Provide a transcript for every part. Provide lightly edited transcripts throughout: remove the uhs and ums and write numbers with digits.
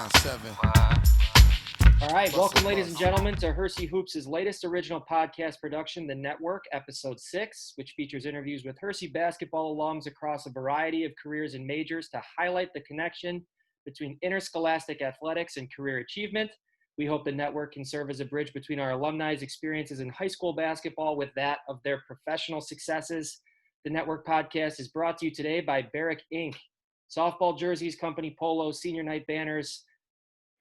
9-7. All right, welcome, ladies and gentlemen, to Hersey Hoops' latest original podcast production, The Network, Episode 6, which features interviews with Hersey basketball alums across a variety of careers and majors to highlight the connection between interscholastic athletics and career achievement. We hope the network can serve as a bridge between our alumni's experiences in high school basketball with that of their professional successes. The Network podcast is brought to you today by Barrick Inc., softball jerseys, company polos, senior night banners.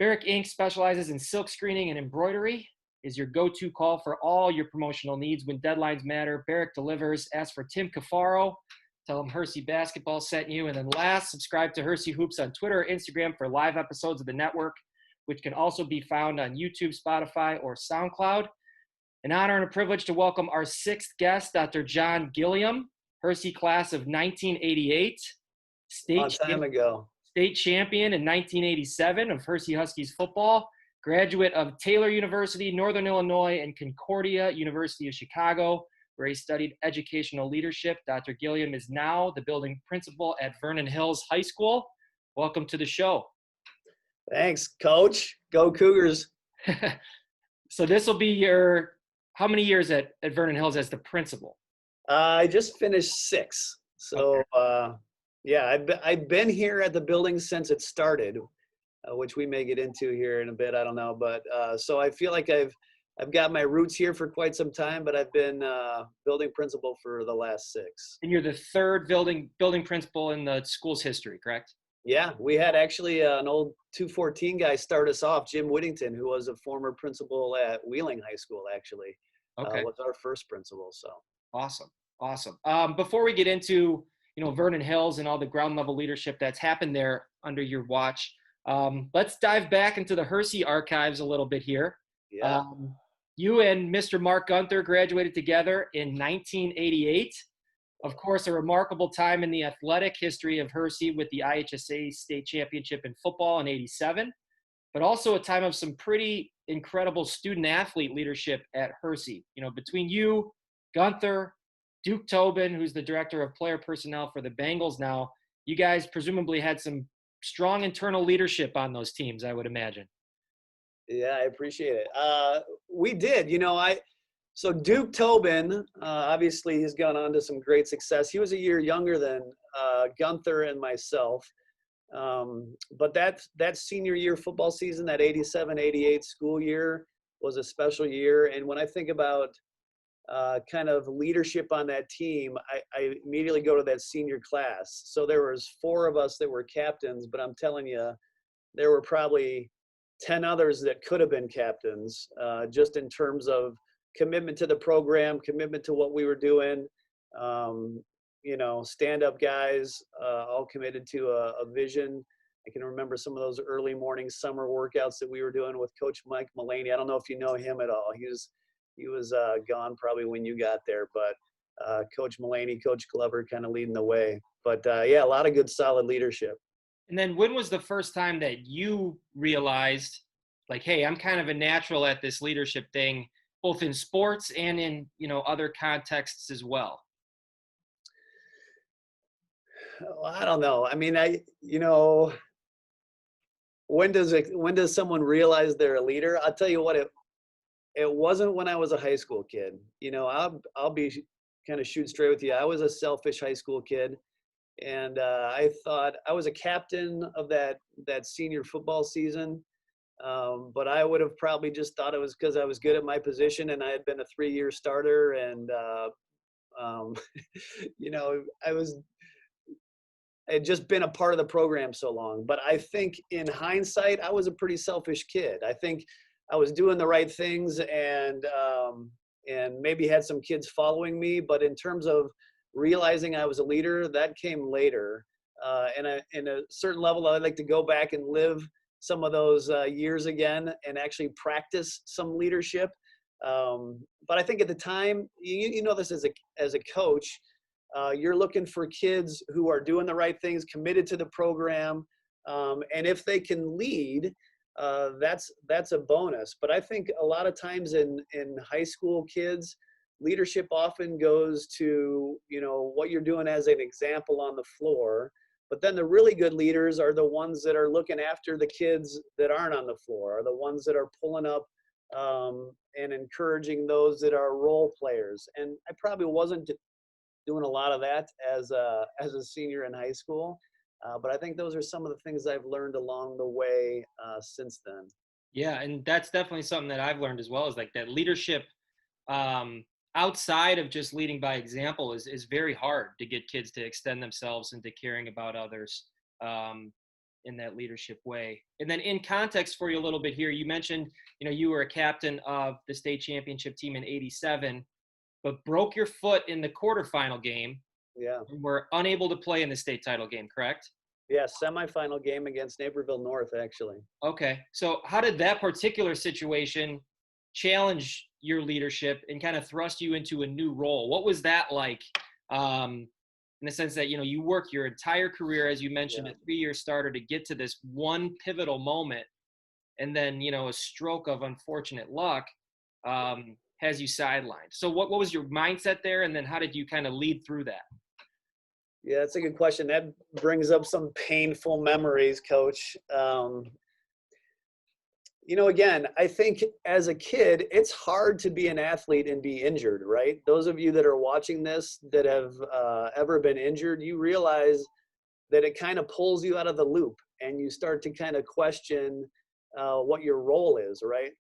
Barrick Inc. specializes in silk screening and embroidery, is your go-to call for all your promotional needs when deadlines matter. Barrick delivers. Ask for Tim Cafaro. Tell him Hersey Basketball sent you. And then last, subscribe to Hersey Hoops on Twitter or Instagram for live episodes of the network, which can also be found on YouTube, Spotify, or SoundCloud. An honor and a privilege to welcome our sixth guest, Dr. Jon Guillaume, Hersey class of 1988. Long time ago. State champion in 1987 of Hersey Huskies football, graduate of Taylor University, Northern Illinois, and Concordia University of Chicago, where he studied educational leadership. Dr. Guillaume is now the building principal at Vernon Hills High School. Welcome to the show. Thanks, Coach. Go Cougars. So this will be your, how many years at Vernon Hills as the principal? I just finished 6. So, Okay. Yeah, I've been here at the building since it started, which we may get into here in a bit. I don't know, but so I feel like I've got my roots here for quite some time, but I've been building principal for the last 6. And you're the third building principal in the school's history, correct? Yeah, we had actually an old 214 guy start us off, Jim Whittington, who was a former principal at Wheeling High School, actually. Okay. Was our first principal. So Awesome. Before we get into Vernon Hills and all the ground level leadership that's happened there under your watch, let's dive back into the Hersey archives a little bit here. Yeah. You and Mr. Mark Gunther graduated together in 1988. Of course, a remarkable time in the athletic history of Hersey with the IHSA State Championship in football in 87, but also a time of some pretty incredible student-athlete leadership at Hersey. Between you, Gunther, Duke Tobin, who's the director of player personnel for the Bengals now, you guys presumably had some strong internal leadership on those teams, I would imagine. Yeah, I appreciate it. We did. So Duke Tobin, obviously he's gone on to some great success. He was a year younger than Gunther and myself. But that senior year football season, that 87-88 school year, was a special year. And when I think about kind of leadership on that team, I immediately go to that senior class. So there was 4 of us that were captains, but I'm telling you, there were probably 10 others that could have been captains, just in terms of commitment to the program, commitment to what we were doing, stand-up guys, all committed to a vision. I can remember some of those early morning summer workouts that we were doing with Coach Mike Mullaney. I don't know if you know him at all. He was gone probably when you got there, but Coach Mullaney, Coach Glover kind of leading the way. But, yeah, a lot of good, solid leadership. And then when was the first time that you realized, like, hey, I'm kind of a natural at this leadership thing, both in sports and in, other contexts as well? Well, I don't know. I mean, when does someone realize they're a leader? I'll tell you what, it wasn't when I was a high school kid. I'll be kind of shoot straight with you. I was a selfish high school kid, and I thought I was a captain of that senior football season. But I would have probably just thought it was because I was good at my position and I had been a 3-year starter, and I had just been a part of the program so long. But I think in hindsight, I was a pretty selfish kid. I think I was doing the right things and maybe had some kids following me. But in terms of realizing I was a leader, that came later. And in a certain level, I'd like to go back and live some of those years again and actually practice some leadership. But I think at the time, you know this as a coach, you're looking for kids who are doing the right things, committed to the program, and if they can lead, that's a bonus. But I think a lot of times in high school kids, leadership often goes to what you're doing as an example on the floor. But then the really good leaders are the ones that are looking after the kids that aren't on the floor, are the ones that are pulling up and encouraging those that are role players. And I probably wasn't doing a lot of that as a senior in high school. But I think those are some of the things I've learned along the way since then. Yeah, and that's definitely something that I've learned as well, is like that leadership outside of just leading by example is very hard to get kids to extend themselves into caring about others in that leadership way. And then in context for you a little bit here, you mentioned, you were a captain of the state championship team in '87, but broke your foot in the quarterfinal game. Yeah. And were unable to play in the state title game, correct? Yeah, semifinal game against Naperville North, actually. Okay. So how did that particular situation challenge your leadership and kind of thrust you into a new role? What was that like, in the sense that, you work your entire career, as you mentioned, a 3-year starter, to get to this one pivotal moment, and then, a stroke of unfortunate luck has you sidelined. So what was your mindset there? And then how did you kind of lead through that? Yeah, that's a good question. That brings up some painful memories, Coach. Again, I think as a kid, it's hard to be an athlete and be injured, right? Those of you that are watching this that have ever been injured, you realize that it kind of pulls you out of the loop and you start to kind of question what your role is, right?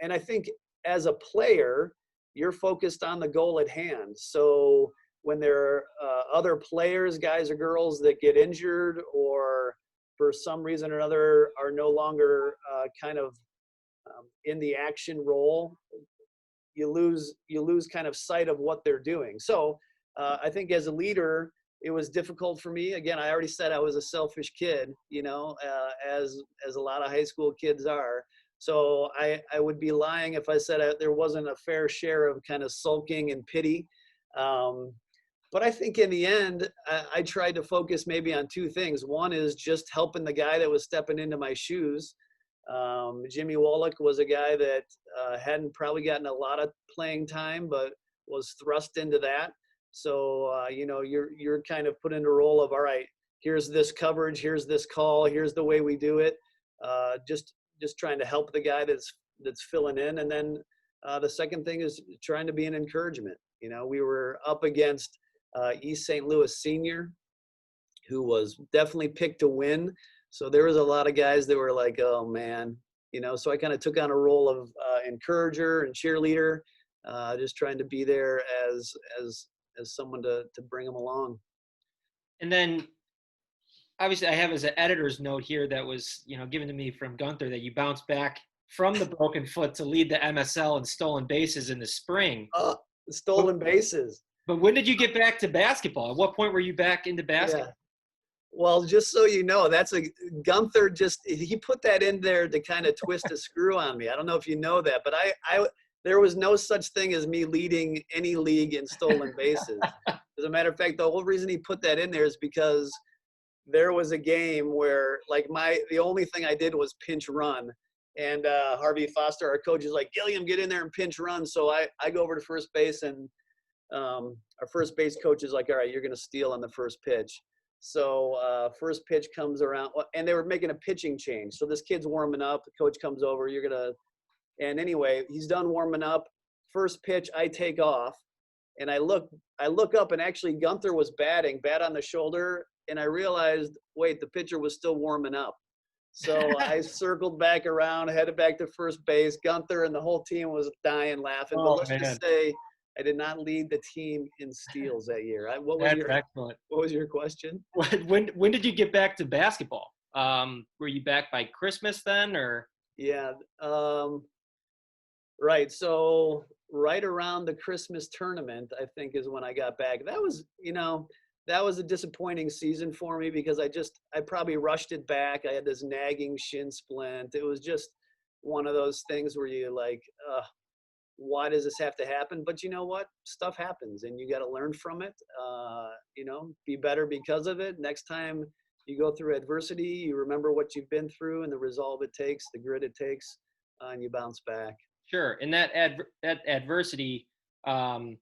And I think as a player, you're focused on the goal at hand. So when there are other players, guys or girls, that get injured or for some reason or another are no longer kind of in the action role, you lose kind of sight of what they're doing. So I think as a leader, it was difficult for me. Again, I already said I was a selfish kid, as a lot of high school kids are. So I would be lying if I said there wasn't a fair share of kind of sulking and pity. But I think in the end, I tried to focus maybe on two things. One is just helping the guy that was stepping into my shoes. Jimmy Wallach was a guy that hadn't probably gotten a lot of playing time, but was thrust into that. So, you're kind of put in the role of, all right, here's this coverage, here's this call, here's the way we do it. Just trying to help the guy that's filling in. And then the second thing is trying to be an encouragement. We were up against East St. Louis Senior, who was definitely picked to win. So there was a lot of guys that were like, oh man, so I kind of took on a role of encourager and cheerleader, just trying to be there as someone to bring them along. And then obviously I have as an editor's note here that was, given to me from Gunther, that you bounced back from the broken foot to lead the MSL in stolen bases in the spring. Stolen bases. But when did you get back to basketball? At what point were you back into basketball? Yeah. Well, just so you know, Gunther he put that in there to kind of twist a screw on me. I don't know if you know that, but there was no such thing as me leading any league in stolen bases. As a matter of fact, the whole reason he put that in there is because there was a game where the only thing I did was pinch run. And Harvey Foster, our coach, is like, Gilliam, get in there and pinch run. So I go over to first base, and our first base coach is like, all right, you're going to steal on the first pitch. So first pitch comes around, and they were making a pitching change. So this kid's warming up. The coach comes over. And anyway, he's done warming up. First pitch, I take off, and I look up, and actually Gunther was bat on the shoulder, and I realized, wait, the pitcher was still warming up. So I circled back around, headed back to first base. Gunther and the whole team was dying laughing. But let's just say I did not lead the team in steals that year. Excellent. What was your question? When did you get back to basketball? Were you back by Christmas then, or? Yeah. Right. So right around the Christmas tournament, I think, is when I got back. That was a disappointing season for me because I probably rushed it back. I had this nagging shin splint. It was just one of those things where you like, why does this have to happen? But you know what? Stuff happens, and you got to learn from it. Be better because of it. Next time you go through adversity, you remember what you've been through and the resolve it takes, the grit it takes, and you bounce back. Sure. And that adversity probably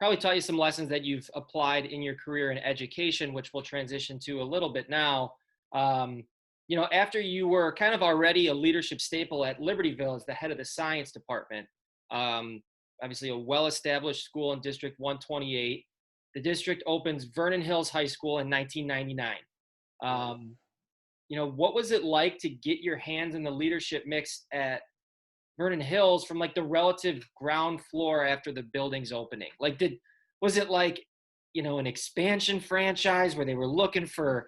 probably taught you some lessons that you've applied in your career in education, which we'll transition to a little bit now. After you were kind of already a leadership staple at Libertyville as the head of the science department, obviously a well-established school in District 128, the district opens Vernon Hills High School in 1999. What was it like to get your hands in the leadership mix at Vernon Hills from like the relative ground floor after the building's opening? Like, was it like, an expansion franchise where they were looking for,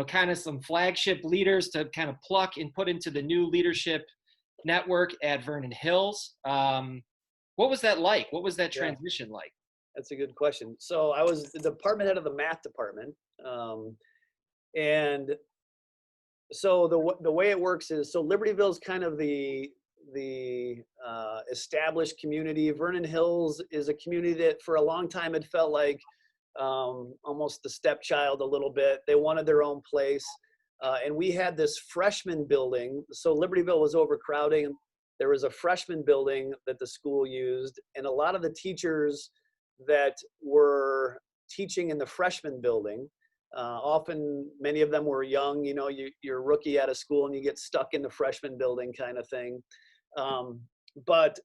kind of some flagship leaders to kind of pluck and put into the new leadership network at Vernon Hills? What was that like? What was that transition like? That's a good question. So I was the department head of the math department. And so the way it works is, so Libertyville is kind of the established community. Vernon Hills is a community that for a long time had felt like almost the stepchild a little bit. They wanted their own place. And we had this freshman building. So Libertyville was overcrowding. There was a freshman building that the school used. And a lot of the teachers that were teaching in the freshman building, often many of them were young, you're a rookie out of school and you get stuck in the freshman building kind of thing. But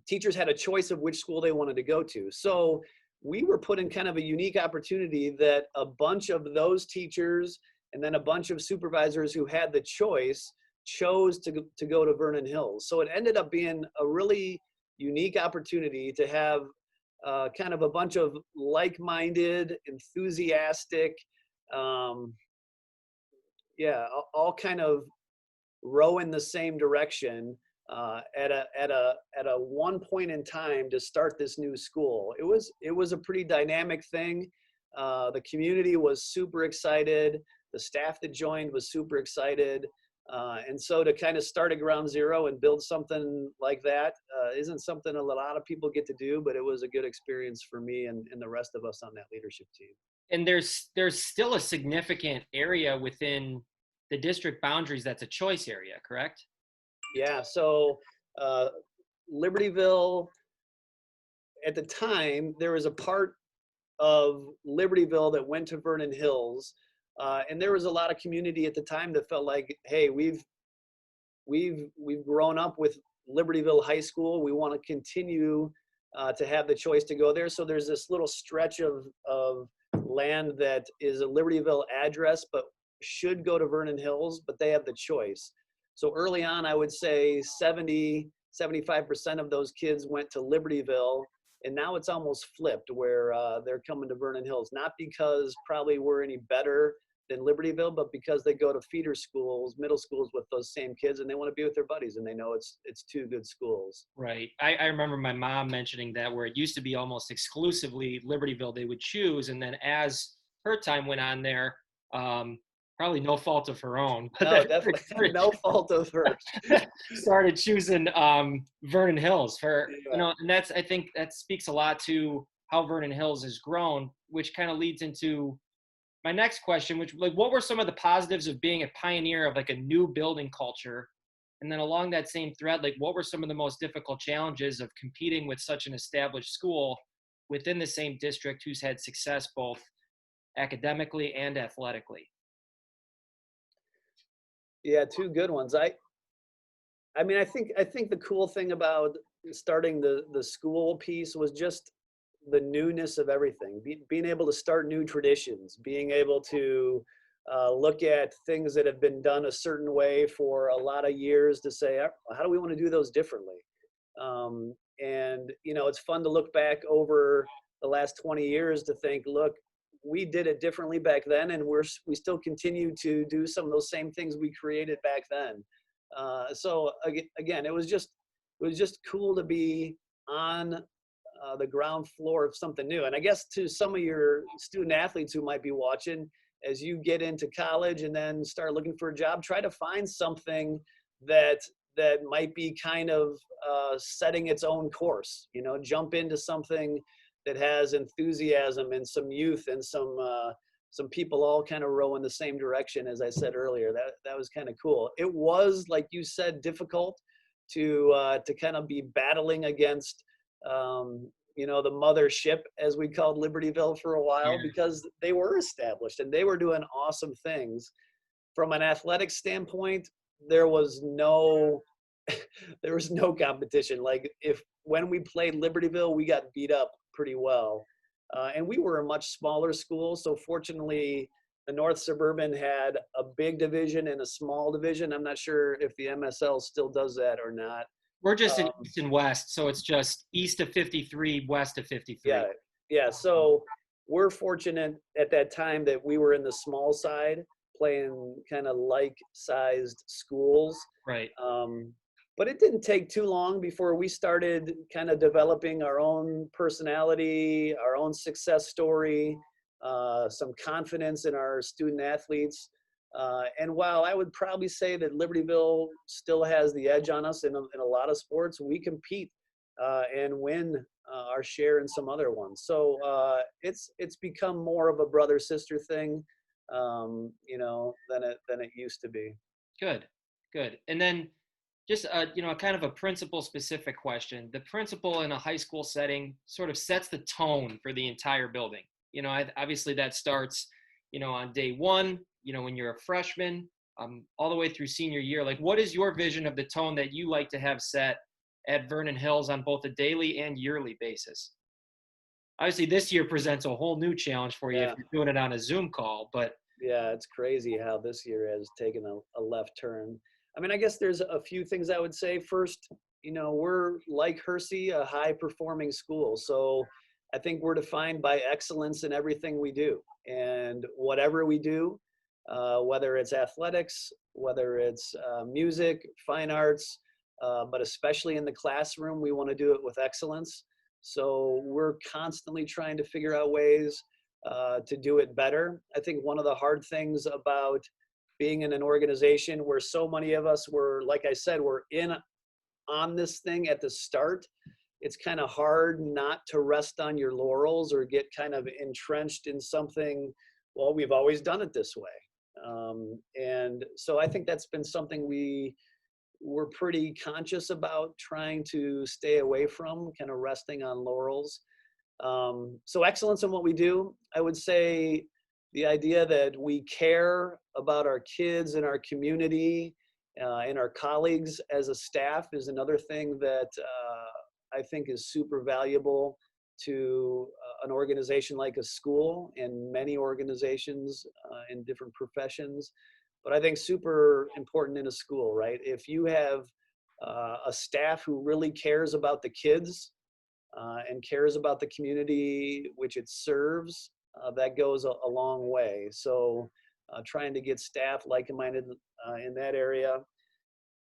teachers had a choice of which school they wanted to go to. So we were put in kind of a unique opportunity that a bunch of those teachers and then a bunch of supervisors who had the choice chose to go to Vernon Hills. So it ended up being a really unique opportunity to have kind of a bunch of like-minded, enthusiastic, all kind of row in the same direction at a one point in time to start this new school. It was a pretty dynamic thing. The community was super excited. The staff that joined was super excited. And so to kind of start at ground zero and build something like that isn't something a lot of people get to do, but it was a good experience for me and the rest of us on that leadership team. And there's still a significant area within the district boundaries that's a choice area, correct? Yeah, so Libertyville, at the time, there was a part of Libertyville that went to Vernon Hills. And there was a lot of community at the time that felt like, hey, we've grown up with Libertyville High School. We want to continue to have the choice to go there. So there's this little stretch of land that is a Libertyville address, but should go to Vernon Hills, but they have the choice. So early on, I would say 75% of those kids went to Libertyville. And now it's almost flipped where they're coming to Vernon Hills, not because probably we're any better than Libertyville, but because they go to feeder schools, middle schools with those same kids, and they want to be with their buddies, and they know it's two good schools. Right. I remember my mom mentioning that where it used to be almost exclusively Libertyville they would choose, and then as her time went on there, probably no fault of her own. No, definitely no fault of hers. Started choosing Vernon Hills for, and I think that speaks a lot to how Vernon Hills has grown, which kind of leads into my next question, which like, what were some of the positives of being a pioneer of like a new building culture? And then along that same thread, like what were some of the most difficult challenges of competing with such an established school within the same district who's had success both academically and athletically? Yeah, two good ones. I think the cool thing about starting the school piece was just the newness of everything. Being able to start new traditions, being able to look at things that have been done a certain way for a lot of years to say, how do we want to do those differently? And it's fun to look back over the last 20 years to think, look, we did it differently back then, and we still continue to do some of those same things we created back then. So again, it was just cool to be on the ground floor of something new. And I guess to some of your student athletes who might be watching, as you get into college and then start looking for a job, try to find something that might be kind of setting its own course. Jump into something that has enthusiasm and some youth and some people all kind of row in the same direction. As I said earlier, that was kind of cool. It was, like you said, difficult to kind of be battling against the mothership, as we called Libertyville for a while, Yeah. because they were established and they were doing awesome things. From an athletic standpoint, there was no there was no competition. Like when we played Libertyville, we got beat up pretty well, and we were a much smaller school. So fortunately, the North Suburban had a big division and a small division. I'm not sure if the MSL still does that or not. We're just in East and West, so it's just east of 53, west of 53. Yeah, yeah. So we're fortunate at that time that we were in the small side, playing kind of like-sized schools. Right. But it didn't take too long before we started kind of developing our own personality, our own success story, some confidence in our student athletes. And while I would probably say that Libertyville still has the edge on us in a lot of sports, we compete and win our share in some other ones. So it's become more of a brother-sister thing, than it used to be. Good. And then just kind of a principal specific question. The principal in a high school setting sort of sets the tone for the entire building. Obviously that starts, on day one, when you're a freshman, all the way through senior year. Like, what is your vision of the tone that you like to have set at Vernon Hills on both a daily and yearly basis? Obviously this year presents a whole new challenge for you if you're doing it on a Zoom call, but yeah, it's crazy how this year has taken a left turn. I mean, I guess there's a few things I would say. First, we're like Hersey, a high performing school. So I think we're defined by excellence in everything we do. And whatever we do, whether it's athletics, whether it's music, fine arts, but especially in the classroom, we want to do it with excellence. So we're constantly trying to figure out ways to do it better. I think one of the hard things about being in an organization where so many of us were, like I said, we're in on this thing at the start, it's kind of hard not to rest on your laurels or get kind of entrenched in something, well, we've always done it this way. And so I think that's been something we're pretty conscious about trying to stay away from, kind of resting on laurels. So excellence in what we do, I would say the idea that we care about our kids and our community and our colleagues as a staff is another thing that I think is super valuable to an organization like a school and many organizations in different professions. But I think super important in a school, right? If you have a staff who really cares about the kids and cares about the community which it serves, that goes a long way. So trying to get staff like-minded in that area.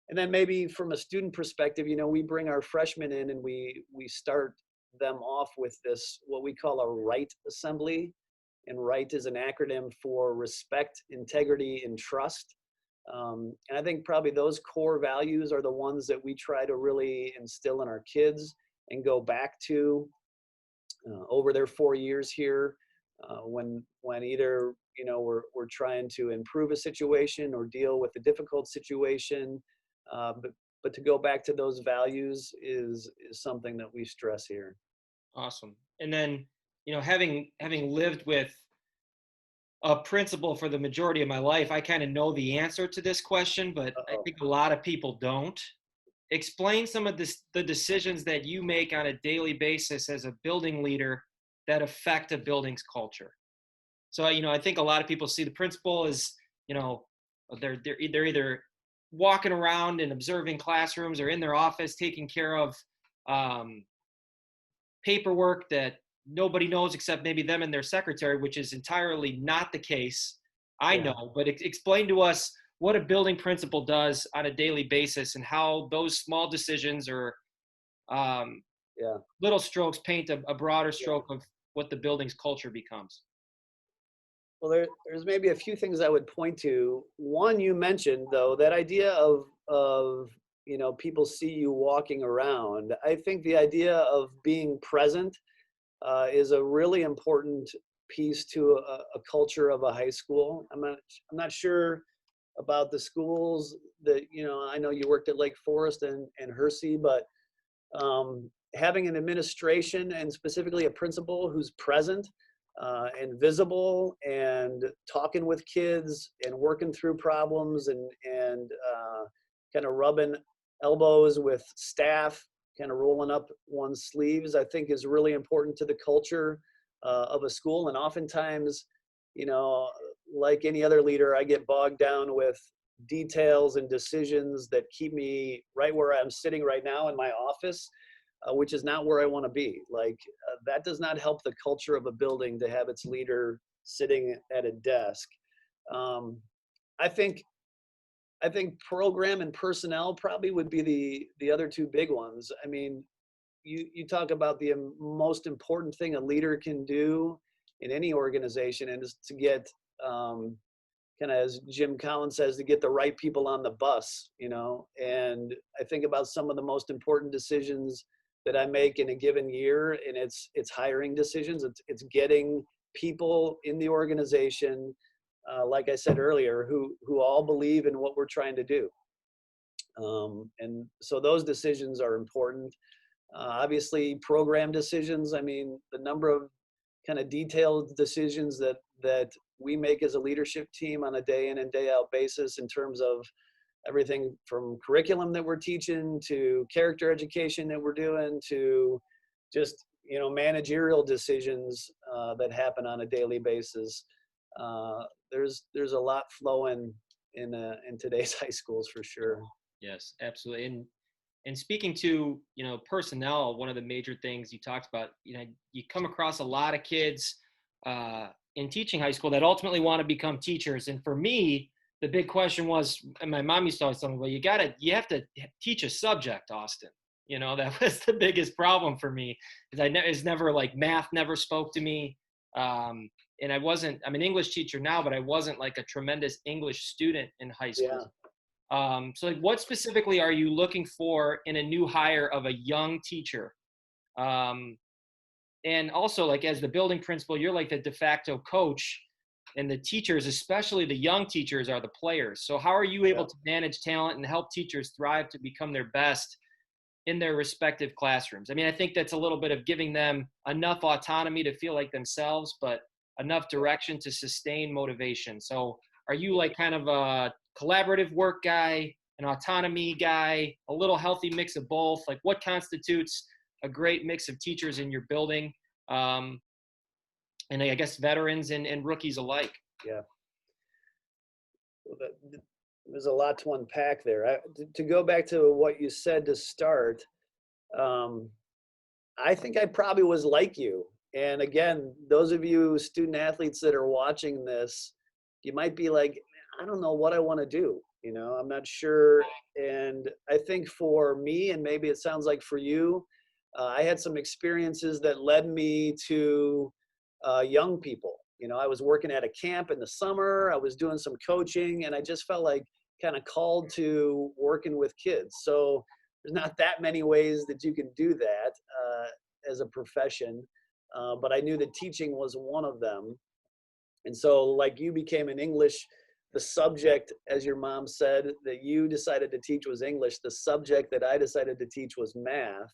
And then maybe from a student perspective, we bring our freshmen in and we start them off with this, what we call a RIGHT assembly. And RIGHT is an acronym for respect, integrity, and trust. And I think probably those core values are the ones that we try to really instill in our kids and go back to over their 4 years here, when either we're trying to improve a situation or deal with a difficult situation, but to go back to those values is something that we stress here. Awesome. And then having lived with a principal for the majority of my life, I kind of know the answer to this question, but I think a lot of people don't. Explain some of the decisions that you make on a daily basis as a building leader that affect a building's culture. So, I think a lot of people see the principal as, they're either walking around and observing classrooms or in their office taking care of paperwork that nobody knows except maybe them and their secretary, which is entirely not the case. I know, but explain to us what a building principal does on a daily basis and how those small decisions or little strokes paint a broader stroke of what the building's culture becomes. Well, there's maybe a few things I would point to. One, you mentioned though, that idea of people see you walking around. I think the idea of being present is a really important piece to a culture of a high school. I'm not sure about the schools that I know you worked at Lake Forest and Hersey, but having an administration and specifically a principal who's present and visible and talking with kids and working through problems and kind of rubbing elbows with staff, kind of rolling up one's sleeves, I think is really important to the culture of a school. And oftentimes, you know, like any other leader, I get bogged down with details and decisions that keep me right where I'm sitting right now in my office, which is not where I want to be. Like that does not help the culture of a building to have its leader sitting at a desk. I think program and personnel probably would be the other two big ones. I mean, you talk about the most important thing a leader can do in any organization, and is to get kind of, as Jim Collins says, to get the right people on the bus, you know. And I think about some of the most important decisions that I make in a given year, and it's hiring decisions. It's getting people in the organization, like I said earlier, who all believe in what we're trying to do. And so those decisions are important. Obviously, program decisions. I mean, the number of kind of detailed decisions that we make as a leadership team on a day in and day out basis in terms of everything from curriculum that we're teaching to character education that we're doing to just, you know, managerial decisions that happen on a daily basis. There's a lot flowing in today's high schools for sure. Yes, absolutely. And speaking to, you know, personnel, one of the major things you talked about, you know, you come across a lot of kids in teaching high school that ultimately want to become teachers. And for me, the big question was, and my mom used to always tell me, well, you have to teach a subject, Austin. You know, that was the biggest problem for me, because it's never like math never spoke to me. And I'm an English teacher now, but I wasn't like a tremendous English student in high school. Yeah. So like, what specifically are you looking for in a new hire of a young teacher? And also, like, as the building principal, you're like the de facto coach, and the teachers, especially the young teachers, are the players. So how are you able to manage talent and help teachers thrive to become their best in their respective classrooms? I mean, I think that's a little bit of giving them enough autonomy to feel like themselves, but enough direction to sustain motivation. So are you like kind of a collaborative work guy, an autonomy guy, a little healthy mix of both? Like, what constitutes a great mix of teachers in your building? And I guess veterans and rookies alike. Yeah. Well, there's a lot to unpack there. To go back to what you said to start, I think I probably was like you. And again, those of you student athletes that are watching this, you might be like, I don't know what I want to do. You know, I'm not sure. And I think for me, and maybe it sounds like for you, I had some experiences that led me to young people. You know, I was working at a camp in the summer, I was doing some coaching, and I just felt like kind of called to working with kids. So there's not that many ways that you can do that as a profession, but I knew that teaching was one of them. And so, like, you became an English, the subject, as your mom said, that you decided to teach was English. The subject that I decided to teach was math.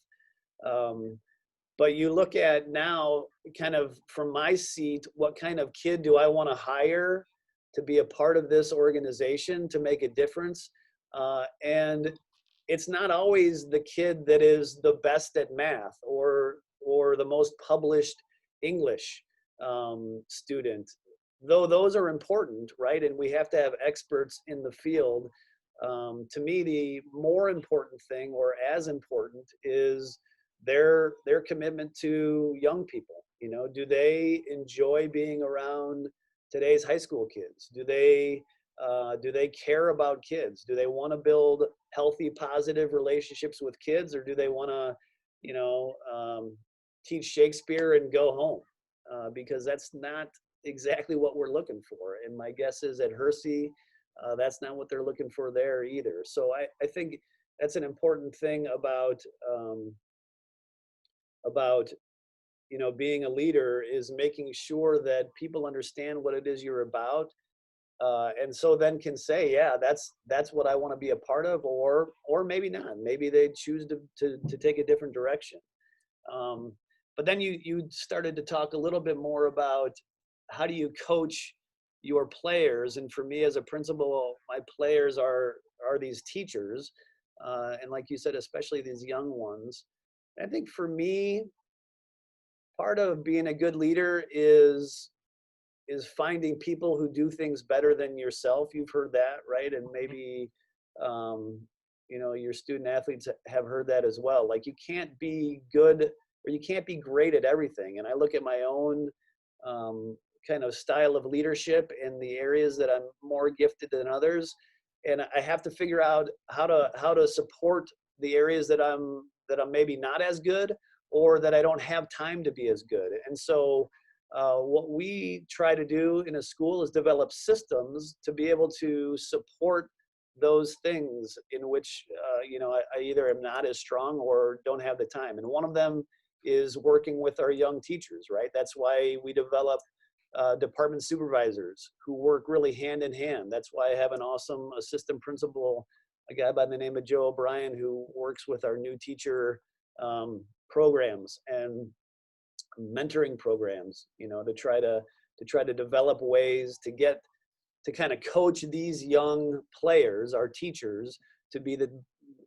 But you look at now, kind of from my seat, what kind of kid do I want to hire to be a part of this organization to make a difference? And it's not always the kid that is the best at math or the most published English student, though those are important, right? And we have to have experts in the field. To me, the more important thing, or as important, is their commitment to young people. You know, do they enjoy being around today's high school kids? Do they care about kids? Do they want to build healthy, positive relationships with kids, or do they want to, you know, teach Shakespeare and go home? Because that's not exactly what we're looking for. And my guess is at Hersey, that's not what they're looking for there either. So I think that's an important thing about you know, being a leader, is making sure that people understand what it is you're about, and so then can say, yeah, that's what I want to be a part of, or maybe not. Maybe they choose to take a different direction. But then you started to talk a little bit more about how do you coach your players. And for me as a principal, my players are these teachers. And like you said, especially these young ones. I think for me, part of being a good leader is finding people who do things better than yourself. You've heard that, right? And maybe your student athletes have heard that as well. Like, you can't be good or you can't be great at everything. And I look at my own kind of style of leadership in the areas that I'm more gifted than others, and I have to figure out how to support the areas that I'm maybe not as good, or that I don't have time to be as good. And so what we try to do in a school is develop systems to be able to support those things in which I either am not as strong or don't have the time. And one of them is working with our young teachers, right? That's why we develop department supervisors who work really hand in hand. That's why I have an awesome assistant principal, a guy by the name of Joe O'Brien, who works with our new teacher programs and mentoring programs, to try to develop ways to kind of coach these young players, our teachers, to be the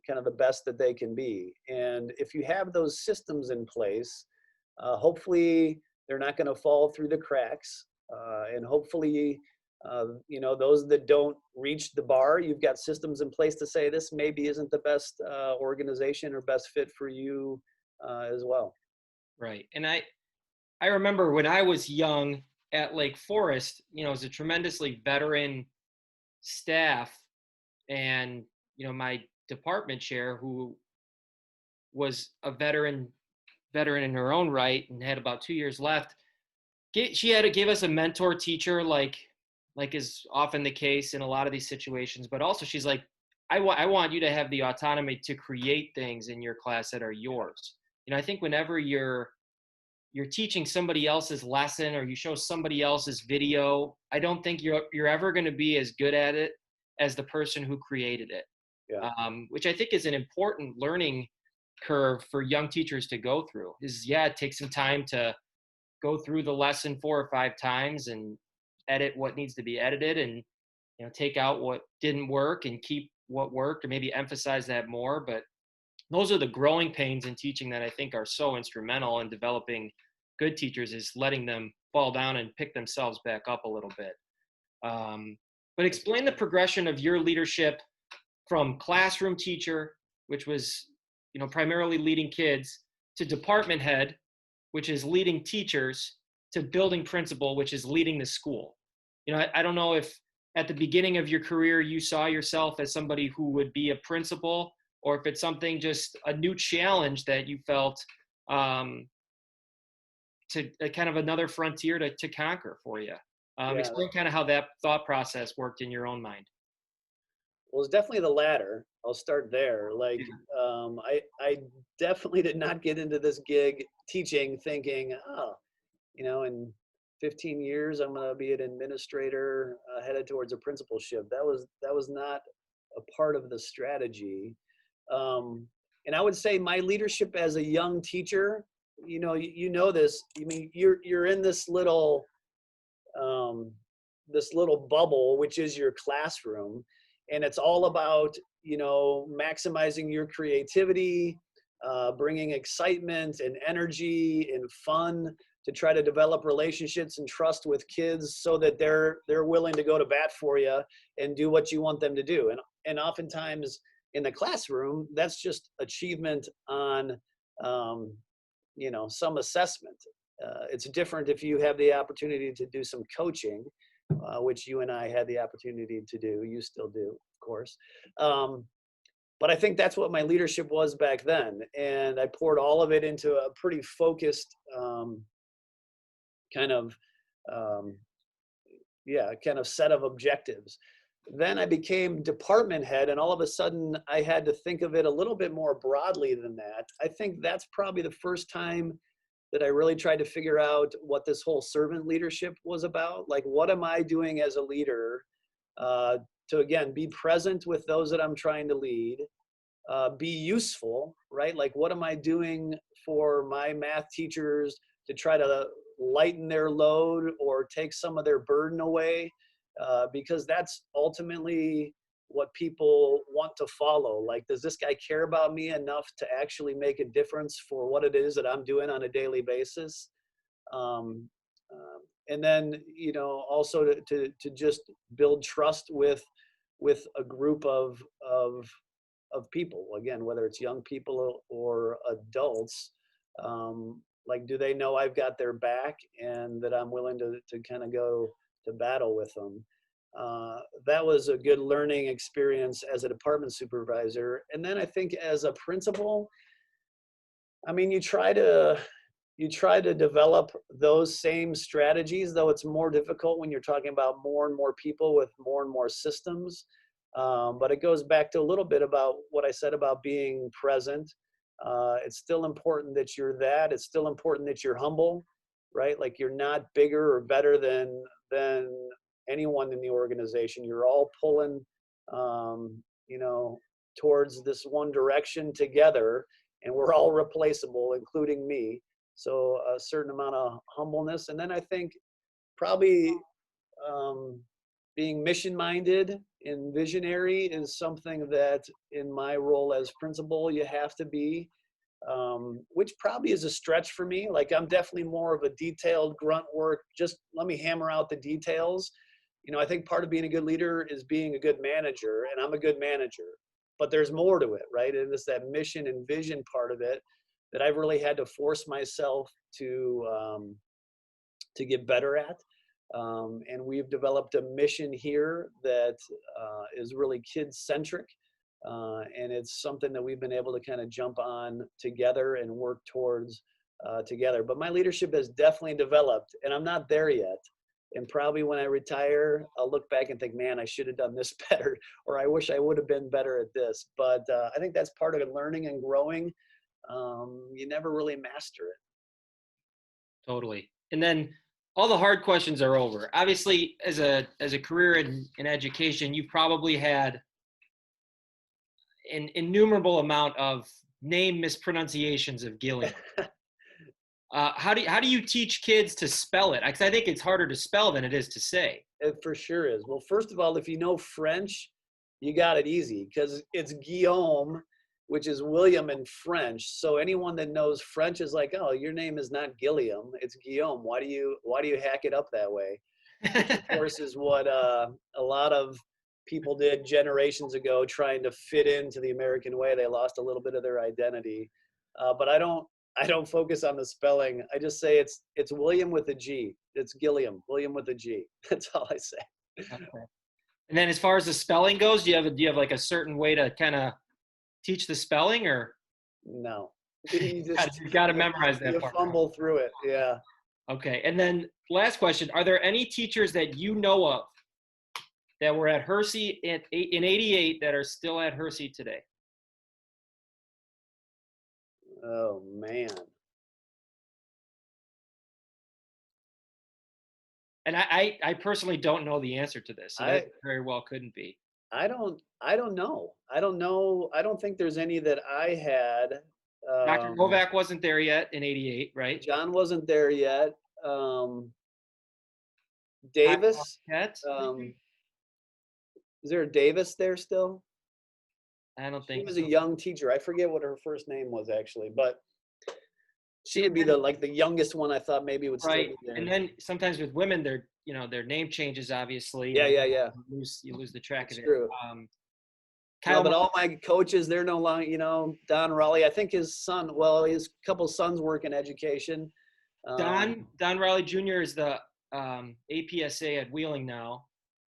kind of the best that they can be. And if you have those systems in place, hopefully they're not going to fall through the cracks. And hopefully, those that don't reach the bar, you've got systems in place to say this maybe isn't the best organization or best fit for you as well. Right. And I remember when I was young at Lake Forest, it was a tremendously veteran staff, and my department chair, who was a veteran in her own right and had about 2 years left, she had to give us a mentor teacher, like is often the case in a lot of these situations. But also she's like, I want you to have the autonomy to create things in your class that are yours. I think whenever you're teaching somebody else's lesson or you show somebody else's video, I don't think you're ever going to be as good at it as the person who created it. Yeah. Which I think is an important learning curve for young teachers to go through. It takes some time to go through the lesson 4 or 5 times and edit what needs to be edited, and take out what didn't work and keep what worked, or maybe emphasize that more. But those are the growing pains in teaching that I think are so instrumental in developing good teachers, is letting them fall down and pick themselves back up a little bit. But explain the progression of your leadership from classroom teacher, which was primarily leading kids, to department head, which is leading teachers, to building principal, which is leading the school. I don't know if at the beginning of your career you saw yourself as somebody who would be a principal, or if it's something, just a new challenge that you felt to kind of another frontier to conquer for you. Explain kind of how that thought process worked in your own mind. Well, it's definitely the latter. I'll start there. I definitely did not get into this gig teaching thinking, in 15 years, I'm going to be an administrator headed towards a principalship. That was not a part of the strategy. And I would say my leadership as a young teacher, this, you're in this little bubble, which is your classroom. And it's all about, maximizing your creativity, bringing excitement and energy and fun to try to develop relationships and trust with kids so that they're willing to go to bat for you and do what you want them to do. And oftentimes in the classroom, that's just achievement on, some assessment. It's different if you have the opportunity to do some coaching, which you and I had the opportunity to do. You still do, of course. But I think that's what my leadership was back then. And I poured all of it into a pretty focused kind of set of objectives. Then I became department head, and all of a sudden I had to think of it a little bit more broadly than that. I think that's probably the first time that I really tried to figure out what this whole servant leadership was about. Like, what am I doing as a leader to, again, be present with those that I'm trying to lead, be useful, right? Like, what am I doing for my math teachers to try to lighten their load or take some of their burden away, because that's ultimately what people want to follow. Like, does this guy care about me enough to actually make a difference for what it is that I'm doing on a daily basis? Um, and then, also to just build trust with a group of people, again, whether it's young people or adults. Like, do they know I've got their back and that I'm willing to kind of go to battle with them? That was a good learning experience as a department supervisor. And then I think as a principal, I mean, you try to develop those same strategies, though it's more difficult when you're talking about more and more people with more and more systems. But it goes back to a little bit about what I said about being present. It's still important that you're that. It's still important that you're humble, right? Like, you're not bigger or better than anyone in the organization. You're all pulling, towards this one direction together, and we're all replaceable, including me. So a certain amount of humbleness. And then I think probably being mission-minded and visionary is something that in my role as principal, you have to be, which probably is a stretch for me. Like, I'm definitely more of a detailed grunt work. Just let me hammer out the details. I think part of being a good leader is being a good manager, and I'm a good manager, but there's more to it, right? And it's that mission and vision part of it that I've really had to force myself to get better at. And we've developed a mission here that is really kid-centric. And it's something that we've been able to kind of jump on together and work towards together. But my leadership has definitely developed, and I'm not there yet. And probably when I retire, I'll look back and think, man, I should have done this better, or I wish I would have been better at this. But I think that's part of learning and growing. You never really master it. Totally. And then all the hard questions are over. Obviously, as a career in education, you've probably had an innumerable amount of name mispronunciations of Gilliam. How do you teach kids to spell it? Because I think it's harder to spell than it is to say. It for sure is. Well, first of all, if you know French, you got it easy, because it's Guillaume, which is William in French. So anyone that knows French is like, oh, your name is not Gilliam, it's Guillaume. Why do you hack it up that way? Which, of course, is what a lot of people did generations ago, trying to fit into the American way. They lost a little bit of their identity. But I don't focus on the spelling. I just say it's William with a G. It's Gilliam, William with a G. That's all I say. Okay. And then as far as the spelling goes, do you have like a certain way to kind of teach the spelling, or? No. You got to memorize that part. You fumble through it. Yeah. Okay. And then last question, are there any teachers that you know of that were at Hersey in 88 that are still at Hersey today? Oh, man. And I personally don't know the answer to this. So that very well couldn't be. I don't know. I don't think there's any that I had. Dr. Novak wasn't there yet in 88, right? John wasn't there yet. Davis. Is there a Davis there still? I don't think she was a young teacher. I forget what her first name was actually, but she would be the youngest one. I thought maybe would still be there. And then sometimes with women, their name changes, obviously. Yeah. You lose the track of it. True. But all my coaches, they're no longer, Don Raleigh, I think his couple sons work in education. Don Raleigh Jr. is the APSA at Wheeling now.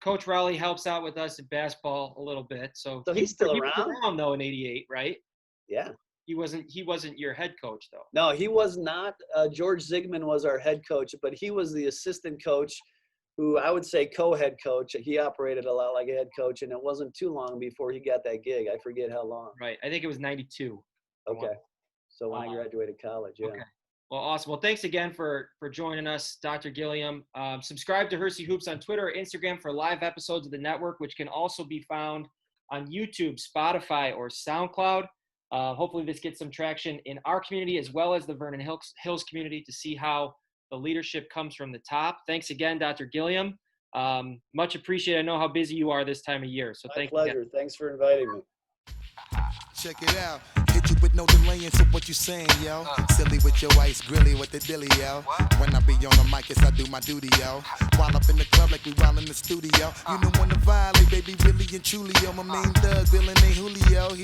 Coach Raleigh helps out with us at basketball a little bit. So he's still around? He was around though in 88, right? Yeah. He wasn't your head coach though. No, he was not. George Zigman was our head coach, but he was the assistant coach, who I would say co-head coach. He operated a lot like a head coach, and it wasn't too long before he got that gig. I forget how long. Right. I think it was 92. Okay. So when I graduated college, yeah. Okay. Well, awesome. Well, thanks again for joining us, Dr. Guillaume. Subscribe to Hersey Hoops on Twitter or Instagram for live episodes of the network, which can also be found on YouTube, Spotify, or SoundCloud. Hopefully this gets some traction in our community as well as the Vernon Hills community to see how the leadership comes from the top. Thanks again, Dr. Guillaume. Much appreciated. I know how busy you are this time of year. So thank you. My pleasure. Thanks for inviting me. Check it out. Hit you with no delaying, so what you saying, yo? Silly with your ice, grilly with the dilly, yo. When I be on the mic, yes, I do my duty, yo. While up in the club like we while in the studio. You know when to violate, baby, really and truly, yo. My main thug, villain ain't Julio.